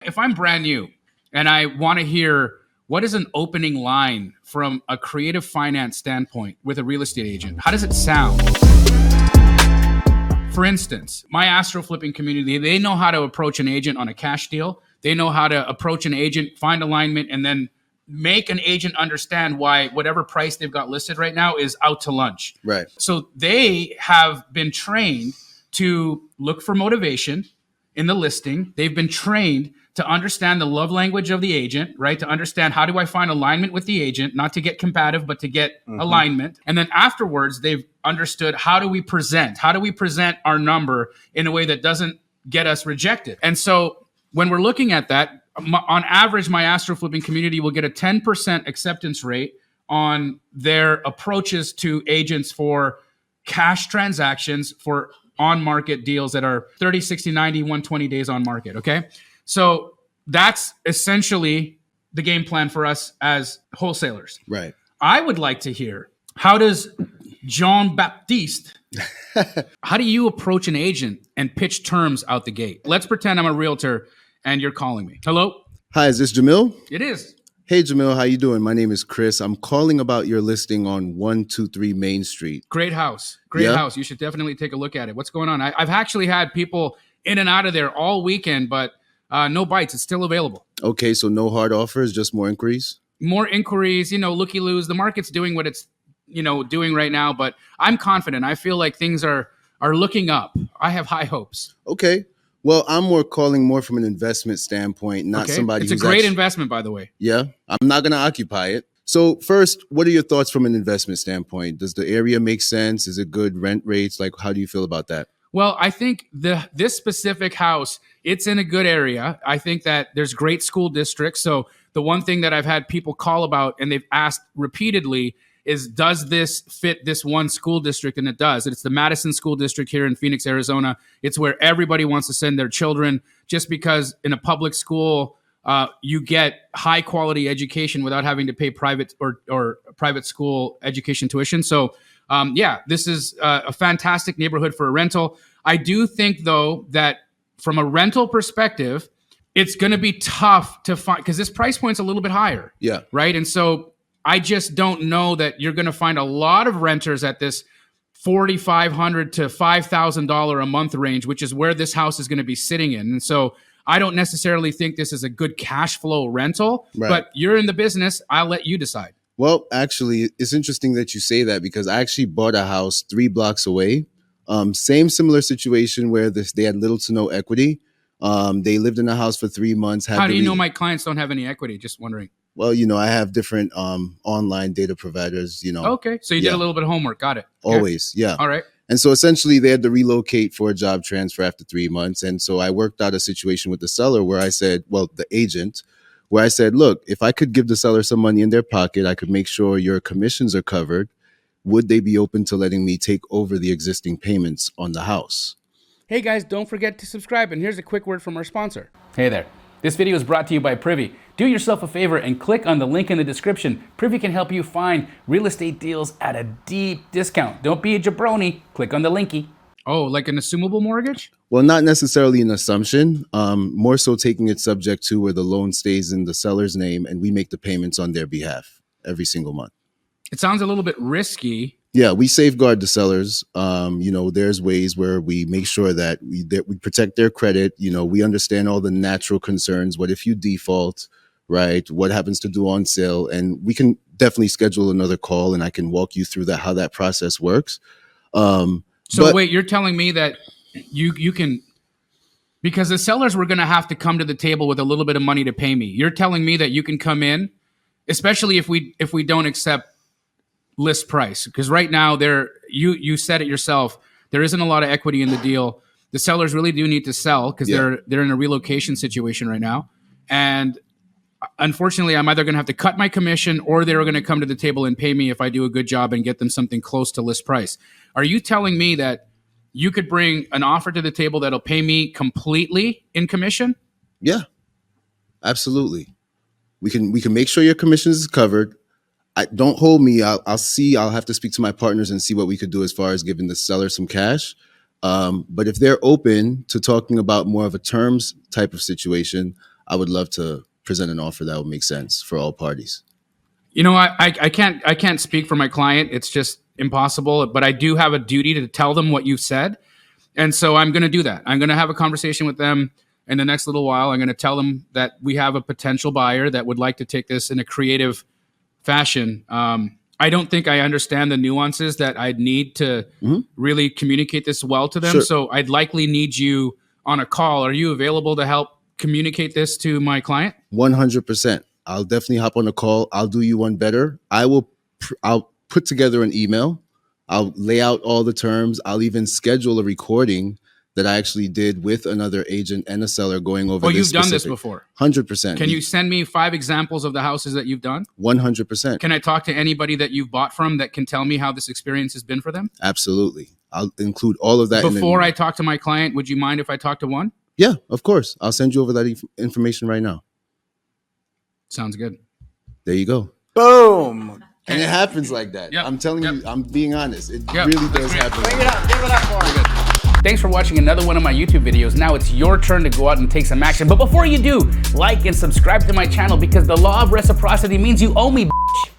If I'm brand new and I want to hear what is an opening line from a creative finance standpoint with a real estate agent, how does it sound? For instance, my astro flipping community, they know how to approach an agent on a cash deal. They know how to approach an agent, find alignment, and then make an agent understand why whatever price they've got listed right now is out to lunch. Right. So they have been trained to look for motivation in the listing. They've been trained to understand the love language of the agent, right? To understand how do I find alignment with the agent, not to get combative, but to get alignment. And then afterwards, they've understood how do we present? How do we present our number in a way that doesn't get us rejected? And so when we're looking at that, on average, my astro flipping community will get a 10% acceptance rate on their approaches to agents for cash transactions for on-market deals that are 30, 60, 90, 120 days on market, okay? So that's essentially the game plan for us as wholesalers. Right. I would like to hear, how does Jean Baptiste, how do you approach an agent and pitch terms out the gate? Let's pretend I'm a realtor and you're calling me. Hello? Hi, is this Jamil? It is. Hey, Jamil, how you doing? My name is Chris. I'm calling about your listing on 123 Main Street. Great house. Great house. You should definitely take a look at it. What's going on? I've actually had people in and out of there all weekend, but no bites. It's still available. Okay, so no hard offers, just more inquiries? More inquiries, looky-loos. The market's doing what it's, doing right now, but I'm confident. I feel like things are looking up. I have high hopes. Okay. Well, I'm calling more from an investment standpoint, not somebody who's... It's a great investment, by the way. Yeah, I'm not going to occupy it. So first, what are your thoughts from an investment standpoint? Does the area make sense? Is it good rent rates? Like, how do you feel about that? Well, I think this specific house, it's in a good area. I think that there's great school districts. So the one thing that I've had people call about and they've asked repeatedly is, does this fit this one school district? And it does. It's the Madison School District here in Phoenix, Arizona. It's where everybody wants to send their children, just because in a public school, you get high quality education without having to pay private or private school education tuition. So this is a fantastic neighborhood for a rental. I do think, though, that from a rental perspective, it's going to be tough to find, because this price point's a little bit higher. Yeah. Right. And so I just don't know that you're going to find a lot of renters at this $4,500 to $5,000 a month range, which is where this house is going to be sitting in. And so I don't necessarily think this is a good cash flow rental, but you're in the business. I'll let you decide. Well, actually, it's interesting that you say that, because I actually bought a house 3 blocks away. Similar situation where they had little to no equity. They lived in the house for 3 months. How do you know my clients don't have any equity? Just wondering. Well, I have different online data providers, Okay. So you did a little bit of homework. Got it. Always. Yeah. All right. And so essentially they had to relocate for a job transfer after 3 months. And so I worked out a situation with the seller where I said, the agent, where I said, look, if I could give the seller some money in their pocket, I could make sure your commissions are covered. Would they be open to letting me take over the existing payments on the house? Hey guys, don't forget to subscribe. And here's a quick word from our sponsor. Hey there. This video is brought to you by Privy. Do yourself a favor and click on the link in the description. Privy can help you find real estate deals at a deep discount. Don't be a jabroni. Click on the linky. Oh, like an assumable mortgage? Well, not necessarily an assumption. More so taking it subject to where the loan stays in the seller's name and we make the payments on their behalf every single month. It sounds a little bit risky. Yeah, we safeguard the sellers. There's ways where we make sure that we protect their credit. We understand all the natural concerns. What if you default, right? What happens to do on sale? And we can definitely schedule another call and I can walk you through how that process works. Wait, you're telling me that you can, because the sellers were going to have to come to the table with a little bit of money to pay me. You're telling me that you can come in, especially if we don't accept list price, because right now you said it yourself, there isn't a lot of equity in the deal. The sellers really do need to sell because they're in a relocation situation right now, and unfortunately I'm either going to have to cut my commission or they're going to come to the table and pay me if I do a good job and get them something close to list price. Are you telling me that you could bring an offer to the table that'll pay me completely in commission? Yeah, absolutely. We can make sure your commissions is covered. Don't hold me. I'll see. I'll have to speak to my partners and see what we could do as far as giving the seller some cash. But if they're open to talking about more of a terms type of situation, I would love to present an offer that would make sense for all parties. You know, I can't speak for my client. It's just impossible. But I do have a duty to tell them what you've said, and so I'm going to do that. I'm going to have a conversation with them in the next little while. I'm going to tell them that we have a potential buyer that would like to take this in a creative fashion. I don't think I understand the nuances that I'd need to really communicate this well to them. Sure. So I'd likely need you on a call. Are you available to help communicate this to my client? 100%. I'll definitely hop on a call. I'll do you one better. I'll put together an email. I'll lay out all the terms. I'll even schedule a recording that I actually did with another agent and a seller going over. Oh, you've done this before? 100%. Can you send me 5 examples of the houses that you've done? 100%. Can I talk to anybody that you've bought from that can tell me how this experience has been for them? Absolutely. I'll include all of that. Before I talk to my client, would you mind if I talk to one? Yeah, of course. I'll send you over that information right now. Sounds good. There you go. Boom. And it happens like that. Yep. I'm telling you, I'm being honest. It Yep. really does happen. Bring it up. Give it up for him. Thanks for watching another one of my YouTube videos. Now it's your turn to go out and take some action. But before you do, like and subscribe to my channel because the law of reciprocity means you owe me, bitch.